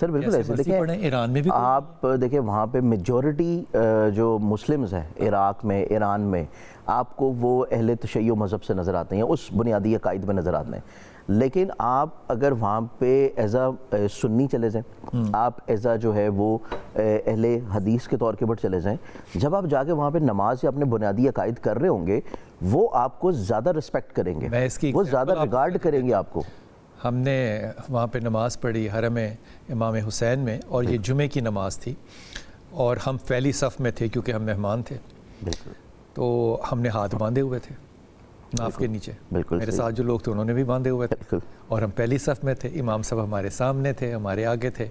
سر بالکل ایسے دیکھیں ایران میں بھی آپ دیکھیں وہاں پہ میجورٹی جو مسلمز ہیں عراق میں ایران میں آپ کو وہ اہل تشیع مذہب سے نظر آتے ہیں, اس بنیادی عقائد میں نظر آتے ہیں. لیکن آپ اگر وہاں پہ ایز اے سنی چلے جائیں, آپ ایز اے جو ہے وہ اہل حدیث کے طور کے پر چلے جائیں, جب آپ جا کے وہاں پہ نماز یا اپنے بنیادی عقائد کر رہے ہوں گے وہ آپ کو زیادہ رسپیکٹ کریں گے, وہ زیادہ ریگارڈ کریں گے آپ کو. ہم نے وہاں پہ نماز پڑھی حرم امام حسین میں, اور یہ جمعے کی نماز تھی اور ہم پہلی صف میں تھے کیونکہ ہم مہمان تھے. تو ہم نے ہاتھ باندھے ہوئے تھے ناف کے نیچے, میرے ساتھ جو لوگ تھے انہوں نے بھی باندھے ہوئے تھے, اور ہم پہلی صف میں تھے, امام صاحب ہمارے سامنے تھے, ہمارے آگے تھے.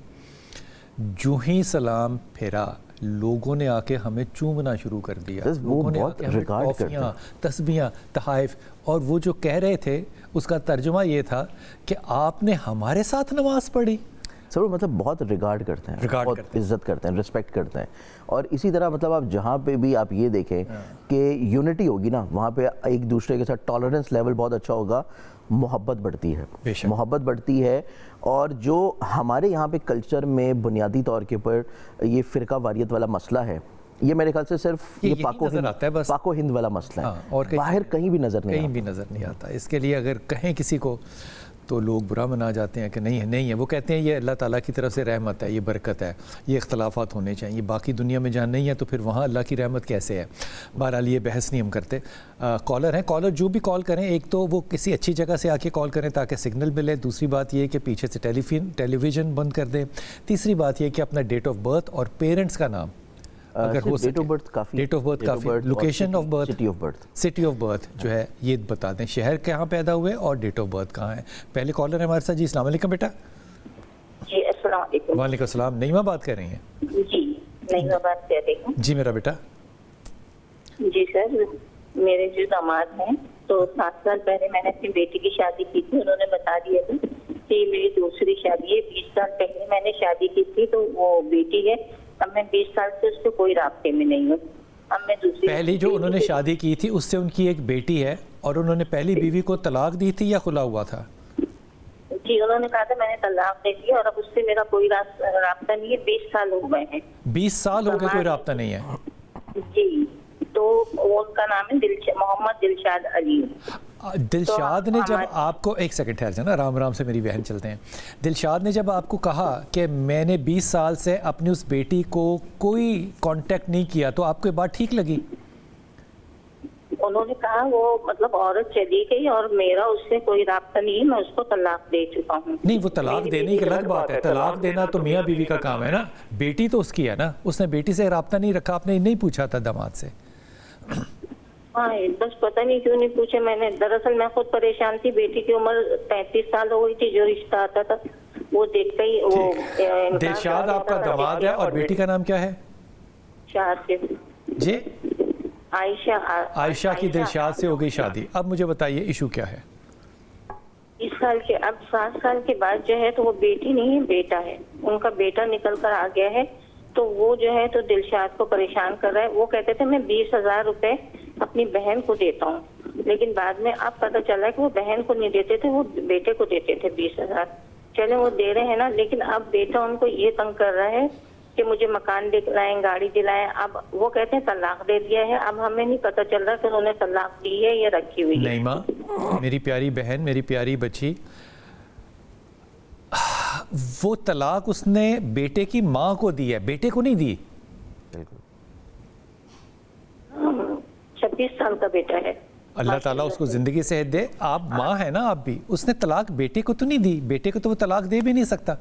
جو ہی سلام پھیرا لوگوں نے آ کے ہمیں چومنا شروع کر دیا, لوگوں نے آ کے ہمیں ٹافیاں, تسبیحاں, تحائف, اور وہ جو کہہ رہے تھے اس کا ترجمہ یہ تھا کہ آپ نے ہمارے ساتھ نماز پڑھی. سر مطلب بہت ریگارڈ کرتے ہیں, بہت عزت کرتے ہیں, رسپیکٹ کرتے ہیں. اور اسی طرح مطلب آپ جہاں پہ بھی آپ یہ دیکھیں کہ یونٹی ہوگی نا, وہاں پہ ایک دوسرے کے ساتھ ٹالرنس لیول بہت اچھا ہوگا, محبت بڑھتی ہے, محبت بڑھتی ہے. اور جو ہمارے یہاں پہ کلچر میں بنیادی طور کے پر یہ فرقہ واریت والا مسئلہ ہے, یہ میرے خیال سے صرف یہ پاک و ہند والا مسئلہ ہے, اور باہر کہیں بھی نظر نہیں آتا. اس کے لیے اگر کہیں کسی کو تو لوگ برا منا جاتے ہیں کہ نہیں ہے. وہ کہتے ہیں یہ اللہ تعالیٰ کی طرف سے رحمت ہے, یہ برکت ہے, یہ اختلافات ہونے چاہیے. باقی دنیا میں جہاں نہیں ہے تو پھر وہاں اللہ کی رحمت کیسے ہے؟ بہرحال یہ بحث نہیں ہم کرتے. کالر ہیں, کالر جو بھی کال کریں, ایک تو وہ کسی اچھی جگہ سے آ کے کال کریں تاکہ سگنل ملے. دوسری بات یہ کہ پیچھے سے ٹیلی ویژن بند کر دیں. تیسری بات یہ کہ اپنا ڈیٹ آف برتھ اور پیرنٹس کا نام اگر ہو سکے, ڈیٹ آف برتھ کافی, location of birth, city of birth جو ہے یہ بتا دیں, شہر کہاں پیدا ہوئے اور ڈیٹ آف برتھ کہاں ہے. پہلے کالر ہے ہمارے ساتھ. جی السلام علیکم بیٹا. جی السلام علیکم. وعلیکم السلام. نعیمہ بات کر رہی ہیں؟ جی نعیمہ بات کر رہی ہوں. جی میرا بیٹا. جی سر, میرے جو داماد ہیں تو 7 سال پہلے میں نے اپنی بیٹی کی شادی کی تھی. انہوں نے بتا دیا تھا کہ میری دوسری شادی ہے. 20 سال پہلے میں نے شادی کی تھی تو وہ بیٹی ہے. اب میں 20 سال سے اس سے کوئی رابطے میں نہیں ہوں. اب میں دوسری پہلی جو انہوں نے شادی کی تھی اس سے ان کی ایک بیٹی ہے, اور انہوں نے پہلی بیوی کو طلاق دی تھی یا خلا ہوا تھا؟ جی انہوں نے کہا تھا میں نے طلاق دے دی اور اب اس سے میرا کوئی رابطہ نہیں ہے. 20 سال ہو گئے ہیں. 20 سال ہو گئے کوئی رابطہ نہیں ہے؟ جی. تو ان کا نام ہے محمد دلشاد علی. دلشاد نے جب آپ کو, ایک سیکنڈ ٹھہر جانا, رام رام سے میری بہن چلتے ہیں. دلشاد نے جب آپ کو کہا کہ میں نے 20 سال سے اپنی اس بیٹی کو کوئی کانٹیکٹ نہیں کیا تو آپ کو یہ بات ٹھیک لگی؟ انہوں نے کہا وہ مطلب عورت چلی گئی اور میرا اس سے کوئی رابطہ نہیں ہے, میں اس کو طلاق دے چکا ہوں. نہیں, وہ طلاق دینے کی الگ بات ہے. طلاق دینا تو میاں بیوی کا کام ہے نا, بیٹی تو اس کی ہے نا. اس نے بیٹی سے رابطہ نہیں رکھا, آپ نے نہیں پوچھا تھا داماد سے؟ ہاں بس پتہ نہیں کیوں نہیں پوچھے میں نے. دراصل میں خود پریشان تھی. بیٹی کی عمر 35 سال ہو گئی تھی. جو رشتہ آتا تھا وہ دیکھتے ہی وہ. دلشاد آپ کا داماد ہے, اور بیٹی کا نام کیا ہے؟ شاہد. جی عائشہ کی دلشاد سے ہو گئی شادی. اب مجھے بتائیے ایشو کیا ہے؟ اس سال کے اب 7 سال کے بعد جو ہے تو وہ بیٹی نہیں ہے, بیٹا ہے. ان کا بیٹا نکل کر آ گیا ہے. تو وہ جو ہے تو دلشاد کو پریشان کر رہا ہے. وہ کہتے تھے میں 20,000 روپے اپنی بہن کو دیتا ہوں, لیکن بعد میں اب پتہ چلا کہ وہ بہن کو نہیں دیتے تھے, وہ بیٹے کو دیتے تھے 20,000. چلے وہ دے رہے ہیں نا, لیکن اب بیٹا ان کو یہ تنگ کر رہا ہے کہ مجھے مکان دلائیں, گاڑی دلائیں. اب وہ کہتے ہیں طلاق دے دیا ہے. اب ہمیں نہیں پتہ چل رہا کہ انہوں نے طلاق دی ہے یا رکھی ہوئی ہے. نعیمہ میری پیاری بہن, میری پیاری بچی, وہ طلاق اس نے بیٹے کی ماں کو دی ہے, بیٹے کو نہیں دی. 26 سال کا بیٹا ہے. اللہ تعالیٰ اس کو زندگی صحت دے. آپ ماں ہے نا آپ بھی. اس نے طلاق بیٹے کو تو نہیں دی, بیٹے کو تو وہ طلاق دے بھی نہیں سکتا.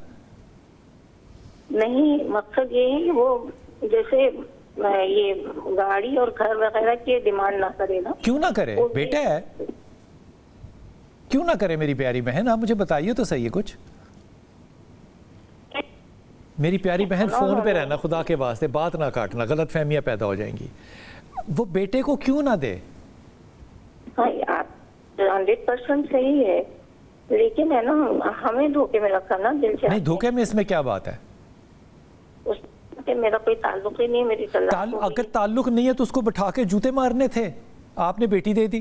نہیں, مقصد یہ ہے کہ وہ جیسے یہ گاڑی اور گھر وغیرہ کی ڈیمانڈ نہ کرے نا. کیوں نہ کرے, بیٹا ہے, کیوں نہ کرے میری پیاری بہن؟ آپ مجھے بتائیے تو صحیح ہے کچھ. میری پیاری بہن فون پہ رہنا, خدا کے واسطے بات نہ کاٹنا, غلط فہمیاں پیدا ہو جائیں گی. وہ بیٹے کو کیوں نہ دے؟ ہاں 100% صحیح ہے, لیکن ہے نا ہمیں دھوکے میں رکھا نا. نہیں, دھوکے میں اس میں کیا بات ہے؟ میرا کوئی تعلق ہی نہیں, میری اگر تعلق نہیں ہے تو اس کو بٹھا کے جوتے مارنے تھے, آپ نے بیٹی دے دی.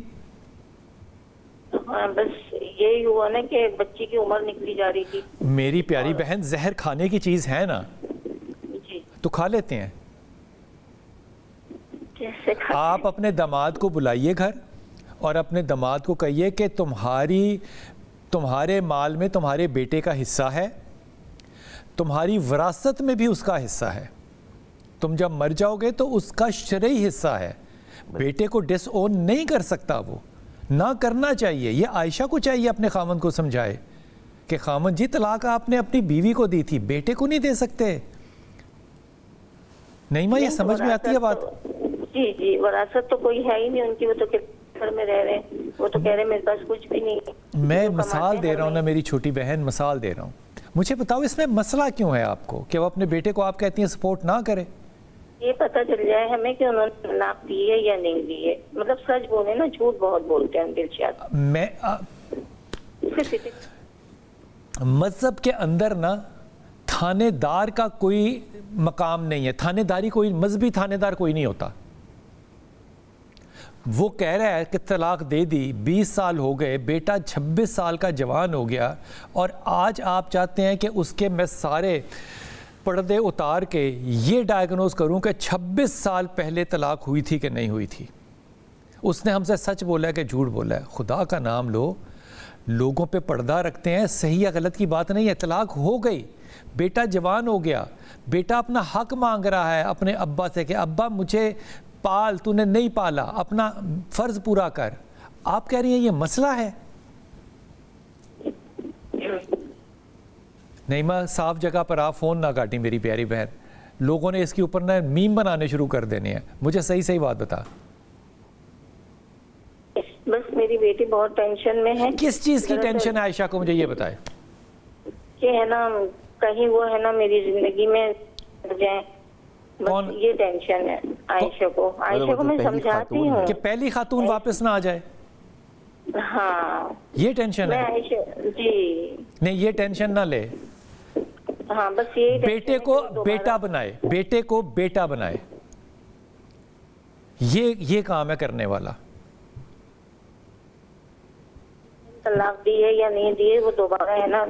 ہاں بس یہی ہوا نا کہ بچی کی عمر نکلی جا رہی تھی. میری پیاری بہن زہر کھانے کی چیز ہے نا جی تو کھا لیتے ہیں. جیسے آپ اپنے داماد کو بلائیے گھر اور اپنے داماد کو کہیے کہ تمہارے مال میں تمہارے بیٹے کا حصہ ہے, تمہاری وراثت میں بھی اس کا حصہ ہے, تم جب مر جاؤ گے تو اس کا شرعی حصہ ہے. بیٹے کو ڈس اون نہیں کر سکتا, وہ نہ کرنا چاہیے. یہ عائشہ کو چاہیے اپنے خامن کو سمجھائے کہ خامن جی طلاق آپ نے اپنی بیوی کو دی تھی, بیٹے کو نہیں دے سکتے. نہیں ماں یہ سمجھ میں آتی ہے بات؟ جی جی وراثت تو کوئی ہے ہی نہیں ان کی, وہ تو گھر میں رہ رہے ہیں, وہ تو کہہ رہے میرے پاس کچھ بھی نہیں ہے. میں مثال دے رہا ہوں نا میری چھوٹی بہن, مثال دے رہا ہوں. مجھے بتاؤ اس میں مسئلہ کیوں ہے آپ کو کہ وہ اپنے بیٹے کو آپ کہتی ہیں سپورٹ نہ کرے؟ یہ پتہ چل جائے ہمیں کہ انہوں نے طلاق دی ہے یا نہیں دی ہے. مطلب سچ بولے نا, جھوٹ بہت بولتے ہیں دلشاد. میں مذہب کے اندر نا تھانے دار کا کوئی مقام نہیں ہے. تھانے داری کوئی مذہبی تھانے دار کوئی نہیں ہوتا. وہ کہہ رہا ہے کہ طلاق دے دی, 20 سال ہو گئے, بیٹا 26 سال کا جوان ہو گیا, اور آج آپ چاہتے ہیں کہ اس کے میں سارے پردے اتار کے یہ ڈائیگنوز کروں کہ 26 سال پہلے طلاق ہوئی تھی کہ نہیں ہوئی تھی. اس نے ہم سے سچ بولا ہے کہ جھوٹ بولا ہے. خدا کا نام لو, لوگوں پہ پردہ رکھتے ہیں, صحیح یا غلط کی بات نہیں ہے. طلاق ہو گئی, بیٹا جوان ہو گیا, بیٹا اپنا حق مانگ رہا ہے اپنے ابا سے کہ ابا مجھے پال, تو نے نہیں پالا, اپنا فرض پورا کر. آپ کہہ رہی ہیں یہ مسئلہ ہے؟ نہیں ماں صاف جگہ پر آپ فون نہ کاٹیں میری پیاری بہن. لوگوں نے اس کے اوپر نہ میم بنانے شروع کر دینے ہیں. مجھے صحیح بات بتا. بس میری بیٹی بہت ٹینشن میں ہے. کس چیز کی ٹینشن ہے عائشہ کو, مجھے یہ بتائے. کہ ہے نا کہیں وہ ہے نا میری زندگی میں جائیں, بس یہ ٹینشن ہے عائشہ کو. عائشہ کو میں سمجھاتی ہوں کہ پہلی خاتون واپس نہ آ جائے. ہاں یہ ٹینشن ہے. جی نہیں یہ ٹینشن نہ لے. ہاں بس یہ بیٹے کو بیٹا بنائے, بیٹے کو بیٹا بنائے, یہ کام ہے کرنے والا. طلاق دی ہے یا نہیں دی ہے وہ دوبارہ ہے نا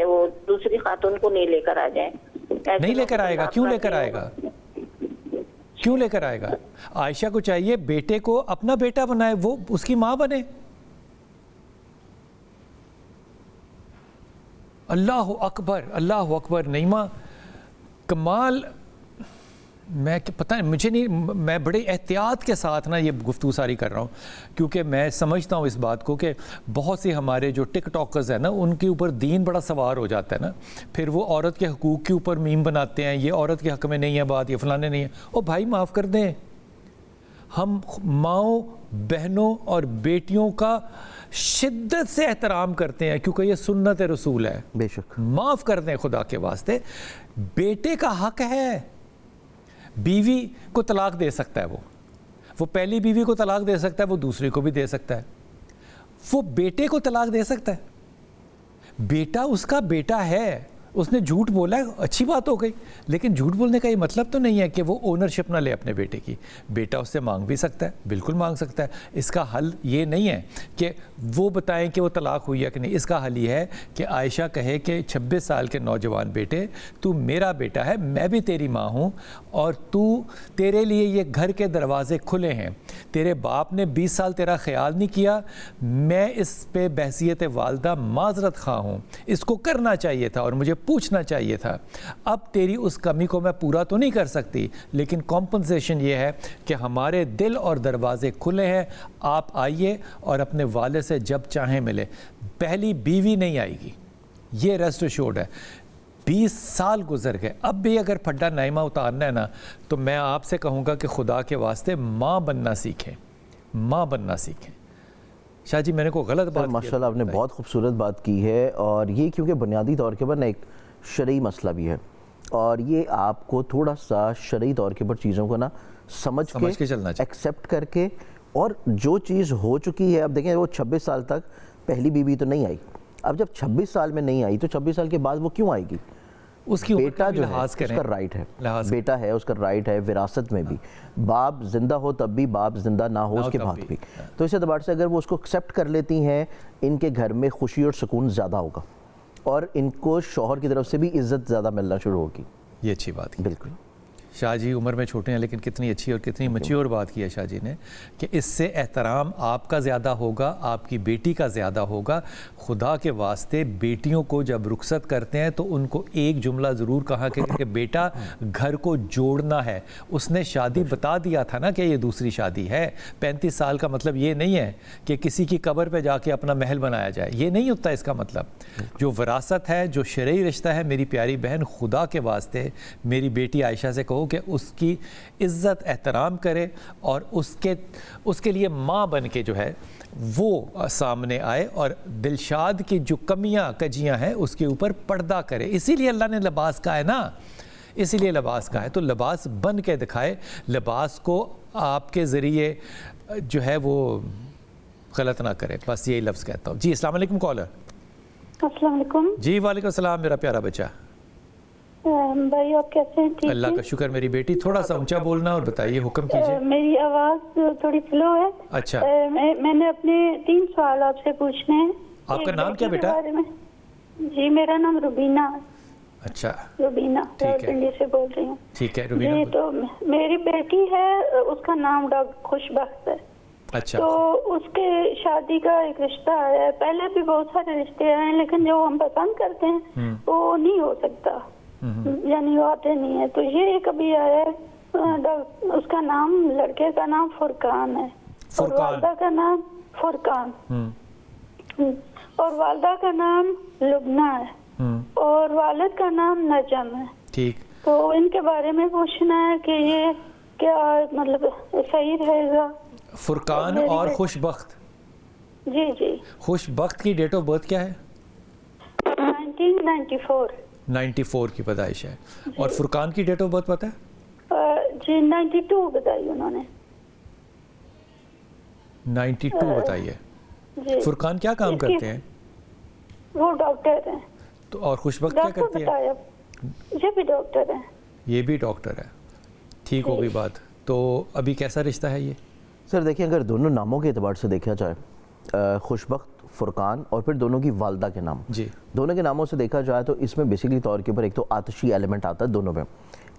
وہ دوسری خاتون کو نہیں لے کر آ جائیں. نہیں لے کر آئے گا. کیوں لے کر آئے گا؟ کیوں لے کر آئے گا؟ عائشہ کو چاہیے بیٹے کو اپنا بیٹا بنائے, وہ اس کی ماں بنے. اللہ اکبر, اللہ اکبر. نعیمہ کمال. میں پتہ نہیں, مجھے نہیں, میں بڑے احتیاط کے ساتھ نا یہ گفتگو ساری کر رہا ہوں, کیونکہ میں سمجھتا ہوں اس بات کو کہ بہت سے ہمارے جو ٹک ٹاکرز ہیں نا ان کے اوپر دین بڑا سوار ہو جاتا ہے نا. پھر وہ عورت کے حقوق کے اوپر میم بناتے ہیں, یہ عورت کے حق میں نہیں ہے بات, یہ فلانے نہیں ہے. او بھائی معاف کر دیں, ہم ماؤں بہنوں اور بیٹیوں کا شدت سے احترام کرتے ہیں کیونکہ یہ سنت رسول ہے. بے شک معاف کر دیں خدا کے واسطے. بیٹے کا حق ہے, بیوی کو طلاق دے سکتا ہے, وہ پہلی بیوی کو طلاق دے سکتا ہے, وہ دوسری کو بھی دے سکتا ہے, وہ بیٹے کو طلاق دے سکتا ہے. بیٹا اس کا بیٹا ہے, اس نے جھوٹ بولا ہے, اچھی بات ہو گئی, لیکن جھوٹ بولنے کا یہ مطلب تو نہیں ہے کہ وہ اونرشپ نہ لے اپنے بیٹے کی. بیٹا اس سے مانگ بھی سکتا ہے, بالکل مانگ سکتا ہے. اس کا حل یہ نہیں ہے کہ وہ بتائیں کہ وہ طلاق ہوئی ہے کہ نہیں. اس کا حل یہ ہے کہ عائشہ کہے کہ 26 سال کے نوجوان بیٹے, تو میرا بیٹا ہے, میں بھی تیری ماں ہوں, اور تیرے لیے یہ گھر کے دروازے کھلے ہیں. تیرے باپ نے 20 سال تیرا خیال نہیں کیا, میں اس پہ بحیثیت والدہ معذرت خواہ ہوں. اس کو کرنا چاہیے تھا اور مجھے پوچھنا چاہیے تھا. اب تیری اس کمی کو میں پورا تو نہیں کر سکتی, لیکن کمپنسیشن یہ ہے کہ ہمارے دل اور دروازے کھلے ہیں, آپ آئیے اور اپنے والد سے جب چاہیں ملے. پہلی بیوی نہیں آئے گی, یہ ریسٹ ایشورڈ ہے. 20 سال گزر گئے, اب بھی اگر پھڈا نائمہ اتارنا ہے نا تو میں آپ سے کہوں گا کہ خدا کے واسطے ماں بننا سیکھیں, ماں بننا سیکھیں. شاہ جی میں نے کوئی غلط بات کی؟ ماشاءاللہ آپ نے بہت خوبصورت بات کی ہے, اور یہ کیونکہ بنیادی طور کے پر نا ایک شرعی مسئلہ بھی ہے, اور یہ آپ کو تھوڑا سا شرعی طور کے پر چیزوں کو نا سمجھ کے چلنا چاہیے, ایکسیپٹ کر کے, اور جو چیز ہو چکی ہے. اب دیکھیں وہ 26 سال تک پہلی بیوی تو نہیں آئی, اب جب 26 سال میں نہیں آئی تو 26 سال کے بعد وہ کیوں آئے گی؟ اس کی عمر بیٹا کا بھی جو ہے لحاظ اس کریں. کا رائٹ ہے, لحاظ بیٹا ہے اس کا رائٹ ہے وراثت میں بھی, باپ زندہ ہو تب بھی, باپ زندہ نہ ہو اس کے بعد بھی. تو اس اعتبار سے اگر وہ اس کو ایکسیپٹ کر لیتی ہیں, ان کے گھر میں خوشی اور سکون زیادہ ہوگا, اور ان کو شوہر کی طرف سے بھی عزت زیادہ ملنا شروع ہوگی. یہ اچھی بات ہے. بالکل. شاہ جی عمر میں چھوٹے ہیں لیکن کتنی اچھی اور کتنی میچیور بات کی ہے شاہ جی نے, کہ اس سے احترام آپ کا زیادہ ہوگا, آپ کی بیٹی کا زیادہ ہوگا. خدا کے واسطے بیٹیوں کو جب رخصت کرتے ہیں تو ان کو ایک جملہ ضرور کہا کہ بیٹا گھر کو جوڑنا ہے. اس نے شادی بتا دیا تھا نا کہ یہ دوسری شادی ہے. 35 سال کا مطلب یہ نہیں ہے کہ کسی کی قبر پہ جا کے اپنا محل بنایا جائے, یہ نہیں ہوتا اس کا مطلب. جو وراثت ہے, جو شرعی رشتہ ہے, میری پیاری بہن خدا کے واسطے میری بیٹی عائشہ سے کہو کہ اس کی عزت احترام کرے, اور اس کے لیے ماں بن کے جو ہے وہ سامنے آئے, اور دلشاد کی جو کمیاں کجیاں ہیں اس کے اوپر پردہ کرے. اسی لیے اللہ نے لباس کا ہے نا, اسی لیے لباس کا ہے. تو لباس بن کے دکھائے, لباس کو آپ کے ذریعے جو ہے وہ غلط نہ کرے, بس یہی لفظ کہتا ہوں. جی السلام علیکم کالر. السلام علیکم. جی وعلیکم السلام میرا پیارا بچہ. بھائی آپ کیسے ہیں؟ ٹھیک. اللہ کا شکر. میری بیٹی تھوڑا سا اونچا بولنا اور بتائیے, حکم کیجیے. میری آواز تھوڑی سلو ہے. اچھا, میں نے اپنے 3 سوال آپ سے پوچھنے ہیں. آپ کا نام کیا بیٹا؟ جی میرا نام روبینہ. اچھا روبینہ انڈیا سے بول رہی ہوں. ٹھیک ہے روبینہ. جی تو میری بیٹی ہے, اس کا نام خوشبخت ہے. اچھا, تو اس کے شادی کا ایک رشتہ آیا ہے. پہلے بھی بہت سارے رشتے آئے ہیں لیکن جو ہم پسند کرتے ہیں وہ نہیں ہو سکتا, یعنی وہ آتے نہیں ہے. تو یہ کبھی آیا ہے, اس کا نام, لڑکے کا نام فرقان ہے, اور والدہ کا نام فرقان, اور والدہ کا نام لبنہ ہے, اور والد کا نام نجم ہے. ٹھیک. تو ان کے بارے میں پوچھنا ہے کہ یہ کیا مطلب صحیح رہے گا؟ فرقان اور خوشبخت. جی جی. خوشبخت کی ڈیٹ آف برتھ کیا ہے؟ 1994. 94 کی پیدائش ہے. اور فرقان کی ڈیٹ آف برتھ پتہ ہے؟ جی 92 بتائی انہوں نے. 92 بتائیے. جی. فرقان کیا کام کرتے ہیں؟ وہ ڈاکٹر ہیں. تو اور خوشبخت کیا کرتی ہے؟ یہ بھی ڈاکٹر ہیں. یہ بھی ڈاکٹر ہے. ٹھیک ہو گئی بات. تو ابھی کیسا رشتہ ہے یہ؟ سر دیکھیں, اگر دونوں ناموں کے اعتبار سے دیکھا جائے, خوشبخت, فرقان, اور پھر دونوں کی والدہ کے نام, جی دونوں کے ناموں سے دیکھا جائے تو اس میں بیسیکلی طور کے اوپر ایک تو آتشی ایلیمنٹ آتا ہے دونوں میں,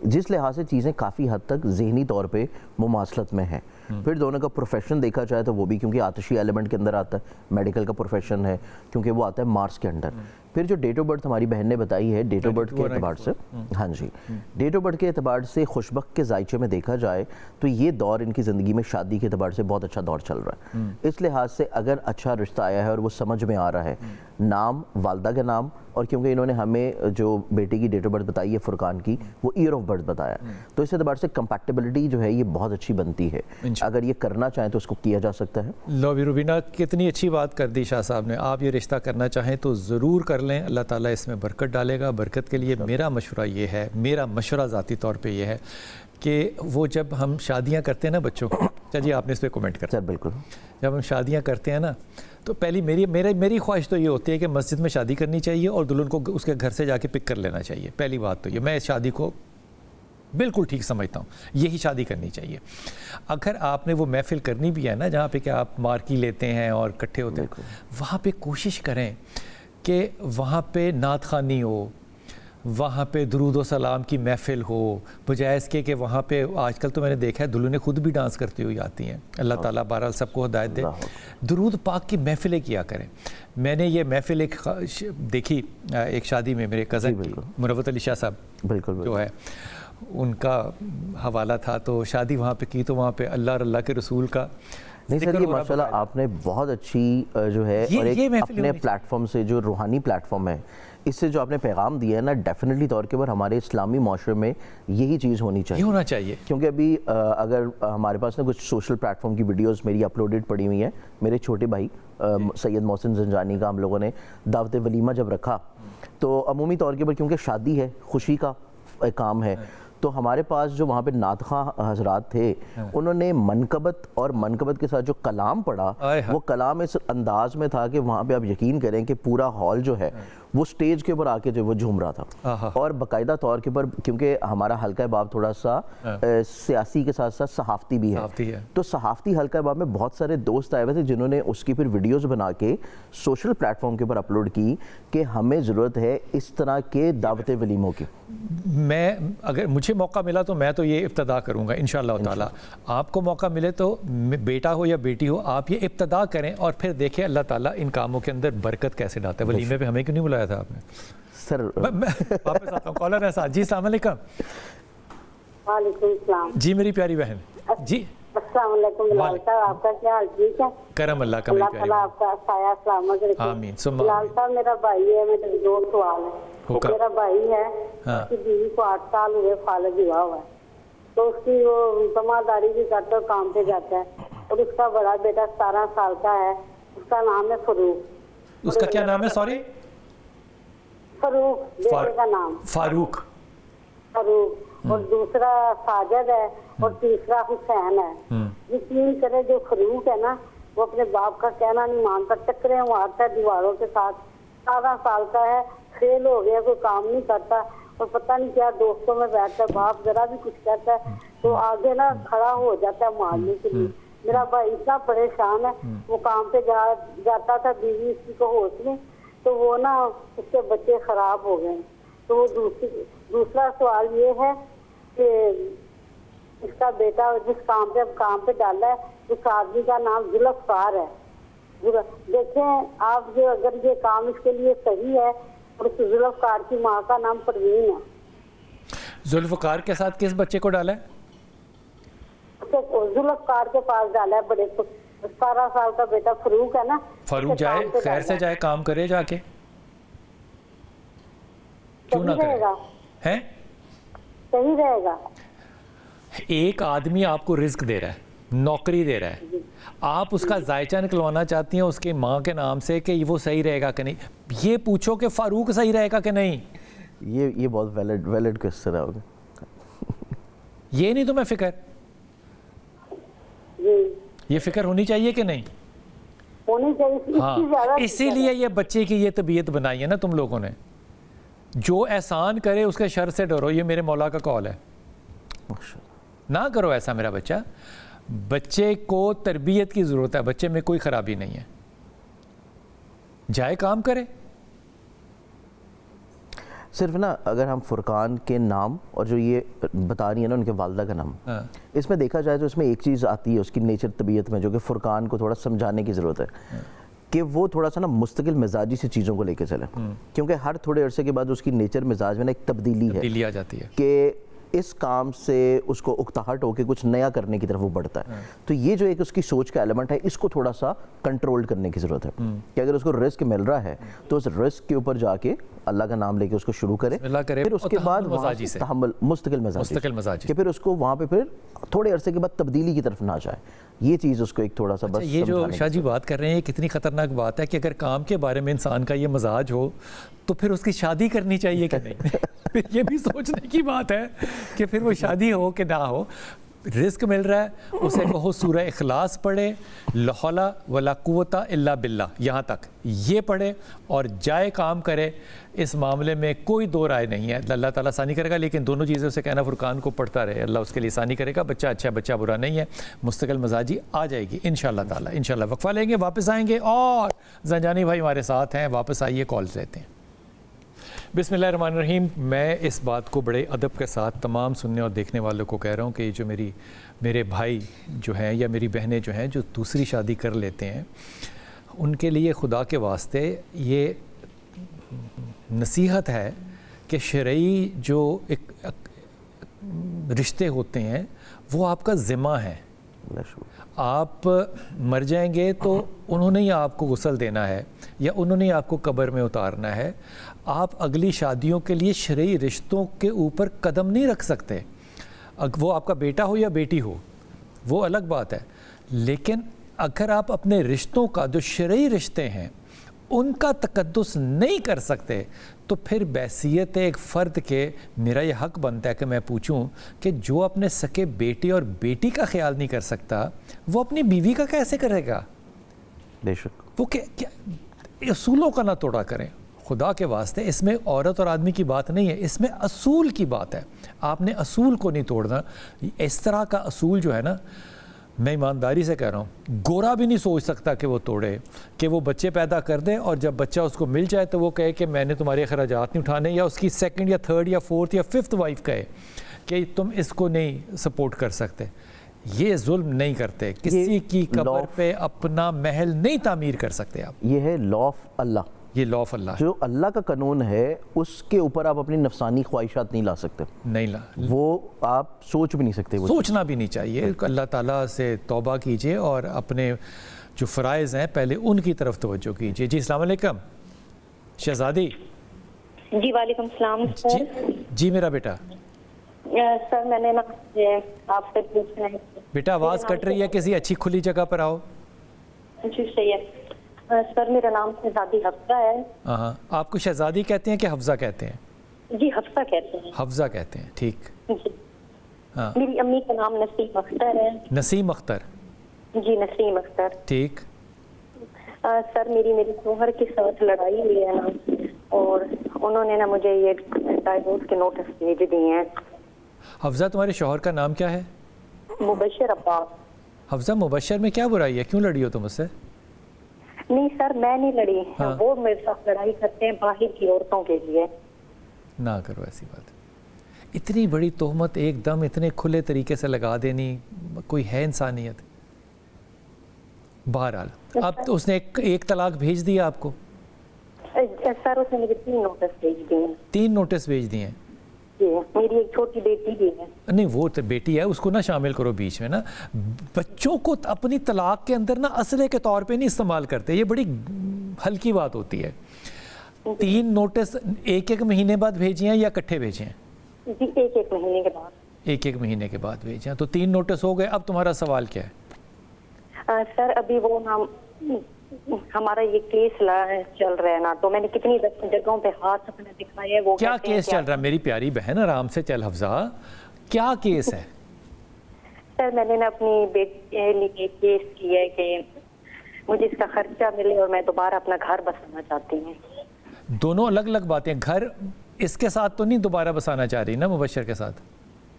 جس لحاظ سے چیزیں کافی حد تک ذہنی طور پہ مماثلت میں ہیں. پھر دونوں کا پروفیشن دیکھا جائے تو وہ بھی کیونکہ آتشی ایلیمنٹ کے اندر آتا ہے, میڈیکل کا پروفیشن ہے کیونکہ وہ آتا ہے مارس کے انڈر. پھر جو ڈیٹ آف برتھ ہماری بہن نے بتائی ہے, ڈیٹ آف برتھ کے اعتبار سے, ہاں جی, ڈیٹ آف برتھ کے اعتبار سے خوشبخت کے ذائچے میں دیکھا جائے تو یہ دور ان کی زندگی میں شادی کے اعتبار سے بہت اچھا دور چل رہا ہے. اس لحاظ سے اگر اچھا رشتہ آیا ہے اور وہ سمجھ میں آ رہا ہے, نام والدہ کا نام, اور کیونکہ انہوں نے ہمیں جو بیٹے کی ڈیٹ آف برتھ بتائی ہے فرقان کی, وہ ایئر آف برتھ بتایا, تو اس اعتبار سے کمپیٹیبلٹی جو ہے یہ بہت اچھی بنتی ہے. اگر یہ کرنا چاہیں تو اس کو کیا جا سکتا ہے. لو بھی روبینہ, کتنی اچھی بات کر دی شاہ صاحب نے. آپ یہ رشتہ کرنا چاہیں تو ضرور کر لیں, اللہ تعالیٰ اس میں برکت ڈالے گا. برکت کے لیے میرا مشورہ یہ ہے, میرا مشورہ ذاتی طور پہ یہ ہے کہ وہ جب ہم شادیاں کرتے ہیں نا بچوں کو, جی آپ نے اس پہ کومنٹ کر. سر بالکل. جب ہم شادیاں کرتے ہیں نا تو پہلی میری خواہش تو یہ ہوتی ہے کہ مسجد میں شادی کرنی چاہیے اور دلہن کو اس کے گھر سے جا کے پک کر لینا چاہیے. پہلی بات تو یہ, میں اس شادی کو بالکل ٹھیک سمجھتا ہوں, یہی شادی کرنی چاہیے. اگر آپ نے وہ محفل کرنی بھی ہے نا جہاں پہ کہ آپ مارکی لیتے ہیں اور اکٹھے ہوتے ہیں, وہاں پہ کوشش کریں کہ وہاں پہ نعت خوانی ہو, وہاں پہ درود و سلام کی محفل ہو, بجائے اس کے کہ وہاں پہ آج کل تو میں نے دیکھا ہے دلہنیں خود بھی ڈانس کرتی ہوئی آتی ہیں. اللہ تعالیٰ بہرحال سب کو ہدایت دے. درود پاک کی محفلیں کیا کریں. میں نے یہ محفل ایک دیکھی ایک شادی میں, میرے کزن کی, منورت علی شاہ صاحب بالکل جو ہے ان کا حوالہ تھا, تو شادی وہاں پہ کی تو وہاں پہ اللہ اور اللہ کے رسول کا. نہیں سر, یہ ماشاءاللہ آپ نے بہت اچھی جو ہے, اور ایک اپنے پلیٹ فارم سے جو روحانی پلیٹ فارم ہے, اس سے جو آپ نے پیغام دیا ہے نا, ڈیفینیٹلی طور کے اوپر ہمارے اسلامی معاشرے میں یہی چیز ہونی چاہیے. یہ ہونا چاہیے. کیونکہ ابھی اگر ہمارے پاس نا کچھ سوشل پلیٹ فارم کی ویڈیوز میری اپلوڈڈ پڑی ہوئی ہیں, میرے چھوٹے بھائی سید محسن زنجانی کا ہم لوگوں نے دعوت ولیمہ جب رکھا تو عمومی طور کے اوپر کیونکہ شادی ہے, خوشی کا کام ہے, تو ہمارے پاس جو وہاں پہ نعت خواں حضرات تھے انہوں نے منقبت اور منقبت کے ساتھ جو کلام پڑھا وہ کلام اس انداز میں تھا کہ وہاں پہ آپ یقین کریں کہ پورا ہال جو ہے وہ سٹیج کے اوپر آ کے جو وہ جھوم رہا تھا. اور باقاعدہ طور کے اوپر کیونکہ ہمارا حلقہ باب تھوڑا سا سیاسی کے ساتھ ساتھ صحافتی بھی ہے, تو صحافتی حلقہ باب میں بہت سارے دوست آئے ہوئے تھے جنہوں نے اس کی پھر ویڈیوز بنا کے سوشل پلیٹ فارم کے اوپر اپلوڈ کی کہ ہمیں ضرورت ہے اس طرح کے دعوت ولیموں کی. میں اگر مجھے موقع ملا تو میں تو یہ ابتدا کروں گا انشاءاللہ تعالی. آپ کو موقع ملے تو بیٹا ہو یا بیٹی ہو آپ یہ ابتدا کریں اور پھر دیکھیں اللہ تعالیٰ ان کاموں کے اندر برکت کیسے ڈالتا ہے. ولیمے پہ ہمیں کیوں نہیں بلایا تھا آپ نے؟ سر واپس آتا ہوں, کالر ہے ساتھ. جی السلام علیکم. وعلیکم السلام. جی میری پیاری بہن. جی السلام علیکم بلال صاحب, آپ کا کیا حال؟ ٹھیک ہے, کرم اللہ کا. اللہ تعالیٰ آپ کا سایہ سلامت رکھے. آمین. بلال صاحب میرا بھائی ہے, میرے 2 سوال ہیں. میرا بھائی ہے, اس کی بیوی کو 8 سال ہوئے فالج ہوا ہوا ہے, تو اس کی وہ سماجداری بھی کرتا ہے, کام پہ جاتا ہے, اور اس کا بڑا بیٹا 17 سال کا ہے, اس کا نام ہے فاروق. اس کا کیا نام ہے؟ سوری, فاروق بیٹے کا نام. فاروق. اور دوسرا ساجد ہے, اور تیسرا حسین ہے. یقین کرے جو فاروق ہے نا وہ اپنے باپ کا کہنا نہیں مانتا, ٹکرے مارتا ہے دیواروں کے ساتھ. 17 سال کا ہے, فیل ہو گیا, کوئی کام نہیں کرتا, اور پتہ نہیں کیا دوستوں میں بیٹھتا ہے, باپ ذرا بھی کچھ کہتا ہے تو آگے نا کھڑا ہو جاتا ہے مارنے کے لیے. میرا بھائی اتنا پریشان ہے, وہ کام پہ جاتا تھا, بیوی اس کی کو ہوش میں, تو وہ نا اس کے بچے خراب ہو گئے. تو وہ دوسرا سوال یہ ہے کہ اس کا بیٹا جس کام پہ ڈالا ہے اس آدمی کا نام ذوالفقار ہے. دیکھیں آپ جو اگر یہ کام اس کے لیے صحیح ہے, اور اس ذوالفقار کی ماں کا نام پروین ہے. ذوالفقار کے ساتھ کس بچے کو ڈالا ہے؟ ذوالفقار کے پاس ڈالا ہے, بڑے 17 سال کا بیٹا فاروق ہے نا. فاروق جائے خیر سے جائے, کام کرے جا کے, کیوں نہ کرے؟ ہیں صحیح رہے گا. ایک آدمی آپ کو رزق دے رہا ہے, نوکری دے رہا ہے, آپ اس کا ذائچہ نکلوانا چاہتی ہیں اس کے ماں کے نام سے کہ وہ صحیح رہے گا کہ نہیں. یہ پوچھو کہ فاروق صحیح رہے گا کہ نہیں. یہ بہت ویلڈ کوسچن ہے. یہ نہیں تمہیں فکر؟ یہ فکر ہونی چاہیے کہ نہیں؟ ہونی چاہیے. ہاں, اسی لیے یہ بچے کی یہ طبیعت بنائی ہے نا تم لوگوں نے. جو احسان کرے اس کے شر سے ڈرو, یہ میرے مولا کا قول ہے. نہ کرو ایسا میرا بچہ. بچے کو تربیت کی ضرورت ہے, بچے میں کوئی خرابی نہیں ہے, جائے کام کرے. صرف نا اگر ہم فرقان کے نام اور جو یہ بتا رہی ہے نا ان کے والدہ کا نام, اس میں دیکھا جائے تو اس میں ایک چیز آتی ہے اس کی نیچر طبیعت میں, جو کہ فرقان کو تھوڑا سمجھانے کی ضرورت ہے کہ وہ تھوڑا سا نا مستقل مزاجی سے چیزوں کو لے کے چلے. کیونکہ ہر تھوڑے عرصے کے بعد اس کی نیچر مزاج میں نا ایک تبدیلی آ جاتی ہے کہ اس کام سے اس کو اکتاہٹ ہو کے کچھ نیا کرنے کی طرف وہ بڑھتا ہے. تو یہ جو ایک اس کی سوچ کا ایلیمنٹ ہے, اس کو تھوڑا سا کنٹرول کرنے کی ضرورت ہے کہ اگر اس کو رزق مل رہا ہے تو اس رزق کے اوپر جا کے اللہ کا نام لے کے اس کو شروع کرے, پھر اس کے بعد تحمل مستقل مزاجی کہ پھر اس کو وہاں پہ پھر تھوڑے عرصے کے بعد تبدیلی کی طرف نہ جائے. یہ چیز اس کو ایک تھوڑا سا بس. یہ جو شاہ جی بات کر رہے ہیں یہ کتنی خطرناک بات ہے کہ اگر کام کے بارے میں انسان کا یہ مزاج ہو تو پھر اس کی شادی کرنی چاہیے کہ نہیں. پھر یہ بھی سوچنے کی بات ہے کہ پھر وہ شادی ہو کہ نہ ہو. رزق مل رہا ہے اسے کہو سورہ اخلاص پڑھے, لا حول ولا قوت الا باللہ, یہاں تک یہ پڑھے اور جائے کام کرے. اس معاملے میں کوئی دو رائے نہیں ہے, اللہ تعالیٰ آسانی کرے گا. لیکن دونوں چیزوں سے کہنا فرقان کو پڑھتا رہے, اللہ اس کے لیے آسانی کرے گا. بچہ اچھا ہے, بچہ برا نہیں ہے, مستقل مزاجی آ جائے گی انشاءاللہ تعالیٰ. انشاءاللہ وقفہ لیں گے, واپس آئیں گے اور زنجانی بھائی ہمارے ساتھ ہیں. واپس آئیے, کالز لیتے ہیں. بسم اللہ الرحمن الرحیم. میں اس بات کو بڑے ادب کے ساتھ تمام سننے اور دیکھنے والوں کو کہہ رہا ہوں کہ جو میرے بھائی جو ہیں یا میری بہنیں جو ہیں جو دوسری شادی کر لیتے ہیں, ان کے لیے خدا کے واسطے یہ نصیحت ہے کہ شرعی جو ایک رشتے ہوتے ہیں وہ آپ کا ذمہ ہے. آپ مر جائیں گے تو انہوں نے ہی آپ کو غسل دینا ہے یا انہوں نے آپ کو قبر میں اتارنا ہے. آپ اگلی شادیوں کے لیے شرعی رشتوں کے اوپر قدم نہیں رکھ سکتے. وہ آپ کا بیٹا ہو یا بیٹی ہو وہ الگ بات ہے, لیکن اگر آپ اپنے رشتوں کا جو شرعی رشتے ہیں ان کا تقدس نہیں کر سکتے تو پھر بحیثیت ایک فرد کے میرا یہ حق بنتا ہے کہ میں پوچھوں کہ جو اپنے سکے بیٹے اور بیٹی کا خیال نہیں کر سکتا وہ اپنی بیوی کا کیسے کرے گا؟ بے شک وہ اصولوں کا نہ توڑا کریں خدا کے واسطے. اس میں عورت اور آدمی کی بات نہیں ہے, اس میں اصول کی بات ہے. آپ نے اصول کو نہیں توڑنا. اس طرح کا اصول جو ہے نا, میں ایمانداری سے کہہ رہا ہوں, گورا بھی نہیں سوچ سکتا کہ وہ توڑے, کہ وہ بچے پیدا کر دے اور جب بچہ اس کو مل جائے تو وہ کہے کہ میں نے تمہارے اخراجات نہیں اٹھانے, یا اس کی سیکنڈ یا تھرڈ یا فورتھ یا ففتھ وائف کہے کہ تم اس کو نہیں سپورٹ کر سکتے. یہ ظلم نہیں کرتے. کسی کی قبر پہ اپنا محل نہیں تعمیر کر سکتے آپ. یہ ہے لا آف اللہ. یہ لا آف اللہ, جو اللہ کا قانون ہے اس کے اوپر آپ اپنی نفسانی خواہشات نہیں لا سکتے. نہیں وہ آپ سوچ بھی نہیں سکتے. سوچنا بھی نہیں چاہیے. اللہ تعالیٰ سے توبہ کیجئے اور اپنے جو فرائض ہیں پہلے ان کی طرف توجہ کیجئے. جی السلام علیکم شہزادی. جی وعلیکم السلام. جی میرا بیٹا. سر میں نے آپ سے پوچھنا ہے. بیٹا آواز کٹ رہی ہے, کسی اچھی کھلی جگہ پر آؤ. جی صحیح ہے. سر میرا نام شہزادی حفصہ ہے. ہاں, آپ کو شہزادی کہتے ہیں کہ حفظہ کہتے ہیں؟ جی حفصہ کہتے ہیں. حفظہ کہتے ہیں, ٹھیک. جی ہاں, میری امی کا نام نسیم اختر ہے. نسیم اختر. جی نسیم اختر, ٹھیک. سر میرے شوہر کے ساتھ لڑائی ہوئی ہے نا, اور انہوں نے نا مجھے یہ ڈائیورس کے نوٹس بھیج دیے ہیں. حفظہ تمہارے شوہر کا نام کیا ہے؟ مبشر عباس. حفظہ مبشر میں کیا برائی ہے, کیوں لڑی ہو تم اس سے؟ نہیں سر میں نہیں لڑی, وہ میرے ساتھ لڑائی کرتے ہیں باہر کی عورتوں کے لیے. نہ کرو ایسی بات. اتنی بڑی تہمت ایک دم اتنے کھلے طریقے سے لگا دینی, کوئی ہے انسانیت؟ بہرحال اب تو اس نے ایک طلاق بھیج دیا آپ کو؟ سر اس نے مجھے 3 نوٹس بھیج دیے ہیں. 3 نوٹس بھیج دیے ہیں؟ میری ایک چھوٹی بیٹی بھی ہے. نہیں وہ تو بیٹی ہے, اس کو نہ شامل کرو بیچ میں نا. بچوں کو اپنی طلاق کے اندر نا اسلحے کے طور پہ نہیں استعمال کرتے, یہ بڑی ہلکی بات ہوتی ہے. 3 نوٹس ایک مہینے بعد بھیجے ہیں یا اکٹھے بھیجے ہیں؟ جی ایک مہینے کے بعد. ایک مہینے کے بعد بھیجے ہیں, تو 3 نوٹس ہو گئے. اب تمہارا سوال کیا ہے؟ سر ابھی وہ ہمارا یہ کیس چل رہا ہے نا, تو میں نے کتنی جگہوں پہ ہاتھ اپنے دکھائے. وہ کیا کیس چل رہا ہے میری پیاری بہن؟ آرام سے چل حفظہ, کیا کیس ہے؟ سر میں نے نا اپنی بیٹی لیے کیس کیا ہے کہ مجھے اس کا خرچہ ملے اور میں دوبارہ اپنا گھر بسانا چاہتی ہوں. دونوں الگ الگ باتیں. گھر اس کے ساتھ تو نہیں دوبارہ بسانا چاہ رہی نا, مبشر کے ساتھ؟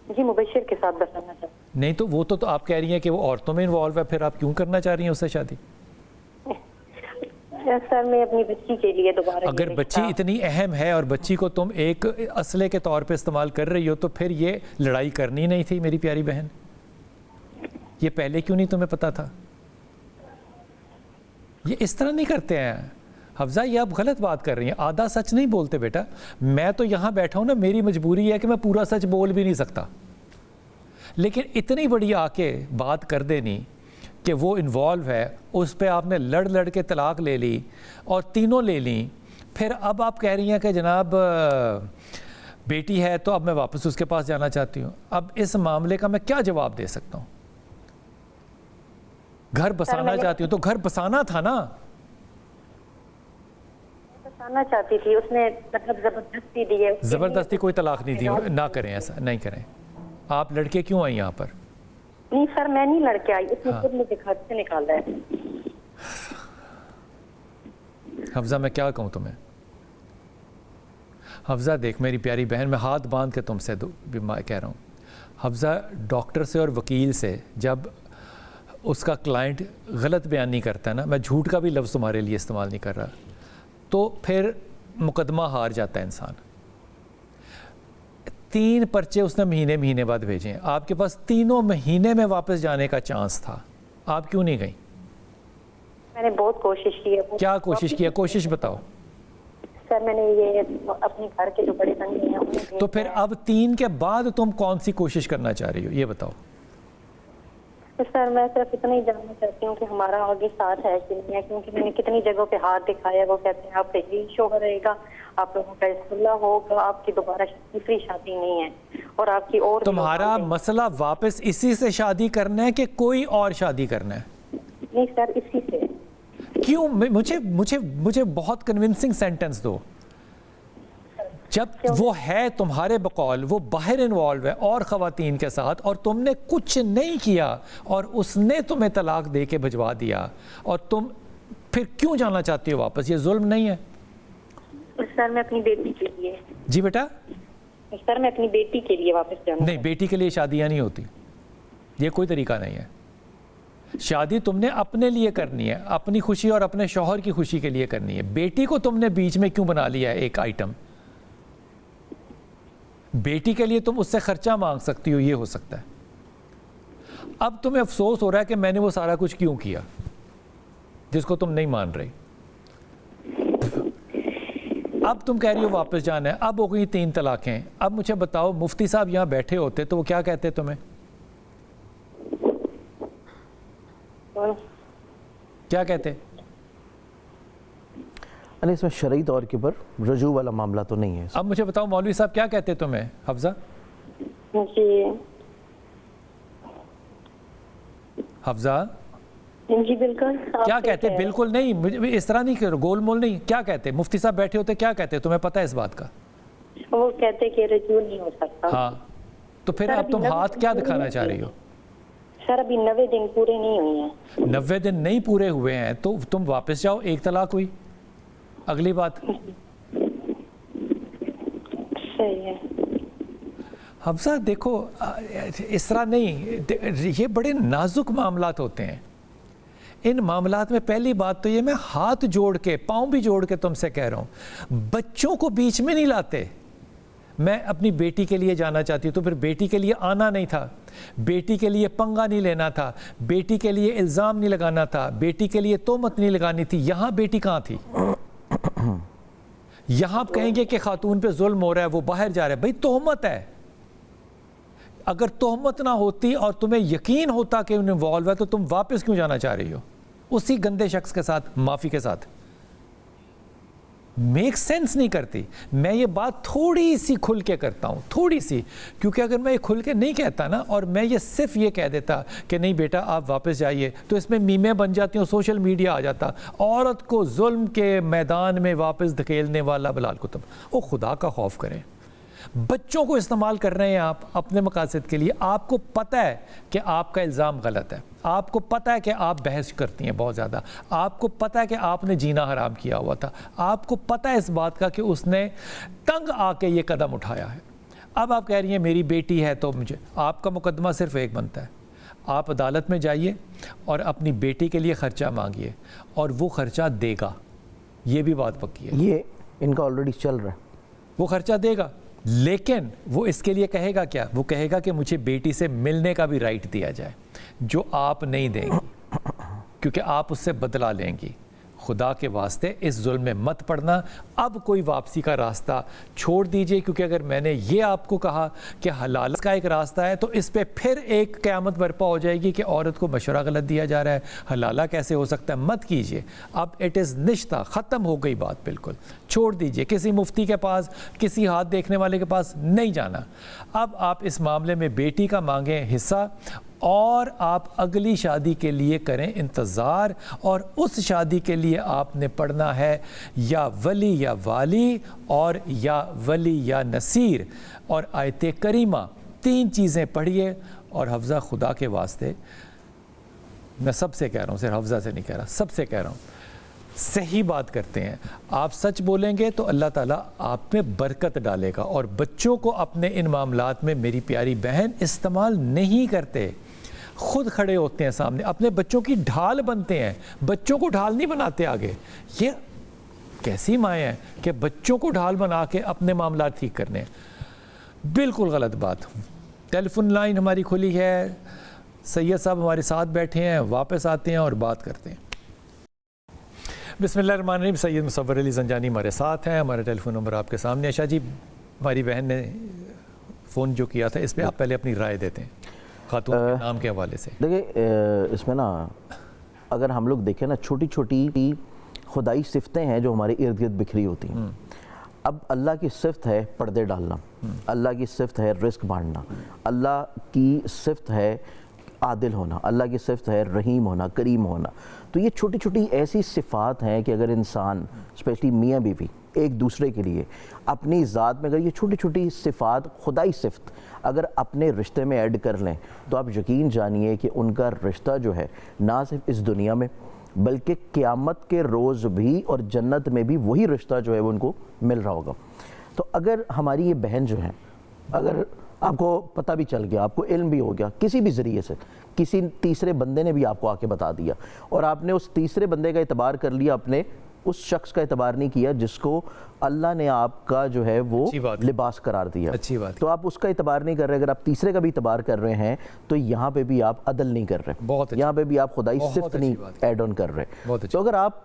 جی مبشر کے ساتھ بسانا چاہتی ہوں. نہیں تو وہ تو آپ کہہ رہی ہیں کہ وہ عورتوں میں انوالو ہے, پھر آپ کیوں کرنا چاہ رہی ہیں اس سے شادی؟ سر میں اپنی بچی کے لیے دوبارہ, اگر بچی اتنی اہم ہے اور بچی کو تم ایک اسلحے کے طور پہ استعمال کر رہی ہو تو پھر یہ لڑائی کرنی نہیں تھی میری پیاری بہن. یہ پہلے کیوں نہیں تمہیں پتا تھا؟ یہ اس طرح نہیں کرتے ہیں حفظہ, یہ آپ غلط بات کر رہی ہیں. آدھا سچ نہیں بولتے بیٹا. میں تو یہاں بیٹھا ہوں نا, میری مجبوری ہے کہ میں پورا سچ بول بھی نہیں سکتا, لیکن اتنی بڑی آ کے بات کر دینی کہ وہ انوالو ہے, اس پہ آپ نے لڑ کے طلاق لے لی اور تینوں لے لیں. پھر اب آپ کہہ رہی ہیں کہ جناب بیٹی ہے تو اب میں واپس اس کے پاس جانا چاہتی ہوں. اب اس معاملے کا میں کیا جواب دے سکتا ہوں؟ گھر بسانا چاہتی ہوں تو گھر بسانا تھا نا. بسانا چاہتی تھی, اس نے مطلب زبردستی دی ہے. زبردستی کوئی طلاق نہیں دی. نہ کریں ایسا, نہیں کریں. آپ لڑکے کیوں آئی یہاں پر؟ نہیں سر میں نہیں لڑکے آئی, اس نے خود مجھے گھر سے نکالا ہے. حفظہ میں کیا کہوں تمہیں؟ حفظہ دیکھ میری پیاری بہن, میں ہاتھ باندھ کے تم سے کہہ رہا ہوں. حفظہ ڈاکٹر سے اور وکیل سے جب اس کا کلائنٹ غلط بیان نہیں کرتا ہے نا, میں جھوٹ کا بھی لفظ تمہارے لیے استعمال نہیں کر رہا, تو پھر مقدمہ ہار جاتا ہے انسان. 3 پرچے اس نے مہینے بعد بھیجے ہیں. آپ کے پاس 3 مہینے میں واپس جانے کا چانس تھا, آپ کیوں نہیں گئیں؟ میں نے بہت کوشش کی ہے. کیا کوشش کیا؟ کوشش بتاؤ. سر میں نے یہ اپنے گھر کے جو بڑے بندے ہیں انہیں. تو پھر اب 3 کے بعد تم کون سی کوشش کرنا چاہ رہی ہو یہ بتاؤ. سر میں صرف اتنا ہی جاننا چاہتی ہوں کہ ہمارا آگے ساتھ ہے کہ نہیں ہے, کیونکہ میں نے کتنی جگہوں پہ ہاتھ دکھایا. وہ کہتے ہیں آپ کا یہی شوہر رہے گا, آپ لوگوں کا صلح ہوگا, آپ کی دوبارہ تیسری شادی نہیں ہے, اور آپ کی اور. تمہارا مسئلہ واپس اسی سے شادی کرنا ہے کہ کوئی اور شادی کرنا ہے؟ نہیں سر اسی سے. کیوں مجھے بہت کنونسنگ سینٹنس دو. جب وہ ہے تمہارے بقول وہ باہر انوالو ہے اور خواتین کے ساتھ اور تم نے کچھ نہیں کیا اور اس نے تمہیں طلاق دے کے بھجوا دیا اور تم پھر کیوں جانا چاہتی ہو واپس؟ یہ ظلم نہیں ہے؟ سر میں اپنی بیٹی کے لیے. جی بیٹا؟ سر میں اپنی بیٹی کے لیے واپس جانا. نہیں، بیٹی کے لیے شادیاں نہیں ہوتی، یہ کوئی طریقہ نہیں ہے. شادی تم نے اپنے لیے کرنی ہے، اپنی خوشی اور اپنے شوہر کی خوشی کے لیے کرنی ہے. بیٹی کو تم نے بیچ میں کیوں بنا لیا ہے ایک آئٹم؟ بیٹی کے لیے تم اس سے خرچہ مانگ سکتی ہو، یہ ہو سکتا ہے. اب تمہیں افسوس ہو رہا ہے کہ میں نے وہ سارا کچھ کیوں کیا جس کو تم نہیں مان رہی. اب تم کہہ رہی ہو واپس جانا ہے، اب ہو گئی 3 طلاقیں. اب مجھے بتاؤ مفتی صاحب یہاں بیٹھے ہوتے تو وہ کیا کہتے تمہیں؟ کیا کہتے؟ اس میں شرعی طور کے پر رجوع والا معاملہ تو نہیں ہے. اب مجھے بتاؤ مولوی صاحب کیا کہتے تمہیں؟ حفظہ جی حفظہ جی بالکل. کیا کہتے؟ بالکل نہیں، اس طرح نہیں کرو، گول مول نہیں. کیا کہتے؟ مفتی صاحب بیٹھے ہوتے کیا کہتے؟ تمہیں پتہ ہے اس بات کا؟ وہ کہتے کہ رجوع نہیں ہو سکتا. ہاں تو پھر اب تم ہاتھ کیا دکھانا چاہ رہی ہو؟ سر ابھی 90 دن پورے نہیں ہوئے ہیں. 90 دن نہیں پورے ہوئے ہیں تو تم واپس جاؤ. 1 طلاق ہوئی، اگلی بات. صحیح ہے. حفظہ دیکھو اس طرح نہیں، یہ بڑے نازک معاملات ہوتے ہیں. ان معاملات میں پہلی بات تو یہ میں ہاتھ جوڑ کے پاؤں بھی جوڑ کے تم سے کہہ رہا ہوں، بچوں کو بیچ میں نہیں لاتے. میں اپنی بیٹی کے لیے جانا چاہتی ہوں تو پھر بیٹی کے لیے آنا نہیں تھا، بیٹی کے لیے پنگا نہیں لینا تھا، بیٹی کے لیے الزام نہیں لگانا تھا، بیٹی کے لیے تہمت نہیں لگانی تھی. یہاں بیٹی کہاں تھی؟ یہاں آپ کہیں گے کہ خاتون پہ ظلم ہو رہا ہے، وہ باہر جا رہا ہے. بھائی تہمت ہے. اگر تہمت نہ ہوتی اور تمہیں یقین ہوتا کہ انہیں انوالو ہے تو تم واپس کیوں جانا چاہ رہی ہو اسی گندے شخص کے ساتھ، معافی کے ساتھ؟ میک سینس نہیں کرتی. میں یہ بات تھوڑی سی کھل کے کرتا ہوں، تھوڑی سی، کیونکہ اگر میں یہ کھل کے نہیں کہتا نا اور میں یہ صرف یہ کہہ دیتا کہ نہیں بیٹا آپ واپس جائیے تو اس میں میمیں بن جاتی ہیں، سوشل میڈیا آ جاتا، عورت کو ظلم کے میدان میں واپس دھکیلنے والا بلال کتب. وہ خدا کا خوف کریں. بچوں کو استعمال کر رہے ہیں آپ اپنے مقاصد کے لیے. آپ کو پتہ ہے کہ آپ کا الزام غلط ہے، آپ کو پتہ ہے کہ آپ بحث کرتی ہیں بہت زیادہ، آپ کو پتہ ہے کہ آپ نے جینا حرام کیا ہوا تھا، آپ کو پتہ ہے اس بات کا کہ اس نے تنگ آ کے یہ قدم اٹھایا ہے. اب آپ کہہ رہی ہیں میری بیٹی ہے تو مجھے، آپ کا مقدمہ صرف ایک بنتا ہے، آپ عدالت میں جائیے اور اپنی بیٹی کے لیے خرچہ مانگیے اور وہ خرچہ دے گا. یہ بھی بات پکی ہے، یہ ان کا آلریڈی چل رہا ہے. وہ خرچہ دے گا، لیکن وہ اس کے لیے کہے گا کیا؟ وہ کہے گا کہ مجھے بیٹی سے ملنے کا بھی رائٹ دیا جائے، جو آپ نہیں دیں گی کیونکہ آپ اس سے بدلہ لیں گی. خدا کے واسطے اس ظلم میں مت پڑنا. اب کوئی واپسی کا راستہ چھوڑ دیجئے، کیونکہ اگر میں نے یہ آپ کو کہا کہ حلال کا ایک راستہ ہے تو اس پہ پھر ایک قیامت برپا ہو جائے گی کہ عورت کو مشورہ غلط دیا جا رہا ہے، حلالہ کیسے ہو سکتا ہے. مت کیجئے. اب اٹ از نشتہ، ختم ہو گئی بات، بالکل چھوڑ دیجئے. کسی مفتی کے پاس، کسی ہاتھ دیکھنے والے کے پاس نہیں جانا. اب آپ اس معاملے میں بیٹی کا مانگیں حصہ اور آپ اگلی شادی کے لیے کریں انتظار. اور اس شادی کے لیے آپ نے پڑھنا ہے یا ولی یا والی اور یا ولی یا نصیر اور آیت کریمہ. 3 چیزیں پڑھیے. اور حفظہ خدا کے واسطے میں سب سے کہہ رہا ہوں، صرف حفظہ سے نہیں کہہ رہا، سب سے کہہ رہا ہوں، صحیح بات کرتے ہیں. آپ سچ بولیں گے تو اللہ تعالیٰ آپ میں برکت ڈالے گا. اور بچوں کو اپنے ان معاملات میں میری پیاری بہن استعمال نہیں کرتے، خود کھڑے ہوتے ہیں سامنے، اپنے بچوں کی ڈھال بنتے ہیں، بچوں کو ڈھال نہیں بناتے آگے. یہ کیسی مائیں ہیں کہ بچوں کو ڈھال بنا کے اپنے معاملات ٹھیک کرنے ہیں؟ بالکل غلط بات. ٹیلی فون لائن ہماری کھلی ہے، سید صاحب ہمارے ساتھ بیٹھے ہیں، واپس آتے ہیں اور بات کرتے ہیں. بسم اللہ الرحمن الرحیم. سید مصور علی زنجانی ہمارے ساتھ ہیں، ہمارا ٹیلی فون نمبر آپ کے سامنے ہے. شاہ جی ہماری بہن نے فون جو کیا تھا اس پہ آپ پہلے اپنی رائے دیتے ہیں خاتون کے نام کے حوالے سے. دیکھیں اس میں نا اگر ہم لوگ دیکھیں نا چھوٹی چھوٹی خدائی صفتیں ہیں جو ہمارے ارد گرد بکھری ہوتی ہیں. اب اللہ کی صفت ہے پردے ڈالنا، اللہ کی صفت ہے رزق بانٹنا، اللہ کی صفت ہے عادل ہونا، اللہ کی صفت ہے رحیم ہونا، کریم ہونا. تو یہ چھوٹی چھوٹی ایسی صفات ہیں کہ اگر انسان اسپیشلی میاں بیوی ایک دوسرے کے لیے اپنی ذات میں اگر یہ چھوٹی چھوٹی صفات خدائی صفت اگر اپنے رشتے میں ایڈ کر لیں تو آپ یقین جانیے کہ ان کا رشتہ جو ہے نہ صرف اس دنیا میں بلکہ قیامت کے روز بھی اور جنت میں بھی وہی رشتہ جو ہے وہ ان کو مل رہا ہوگا. تو اگر ہماری یہ بہن جو ہیں اگر آپ کو پتہ بھی چل گیا، آپ کو علم بھی ہو گیا کسی بھی ذریعے سے، کسی تیسرے بندے نے بھی آپ کو آ کے بتا دیا اور آپ نے اس تیسرے بندے کا اعتبار کر لیا، اپنے اس شخص کا اعتبار نہیں کیا جس کو اللہ نے آپ کا جو ہے وہ لباس قرار دیا، تو آپ اس کا اعتبار نہیں کر رہے. اگر آپ تیسرے کا بھی اعتبار کر رہے ہیں تو یہاں پہ بھی آپ عدل نہیں کر رہے، یہاں پہ بھی آپ خدائی صفت نہیں ایڈ آن کر رہے. تو اگر آپ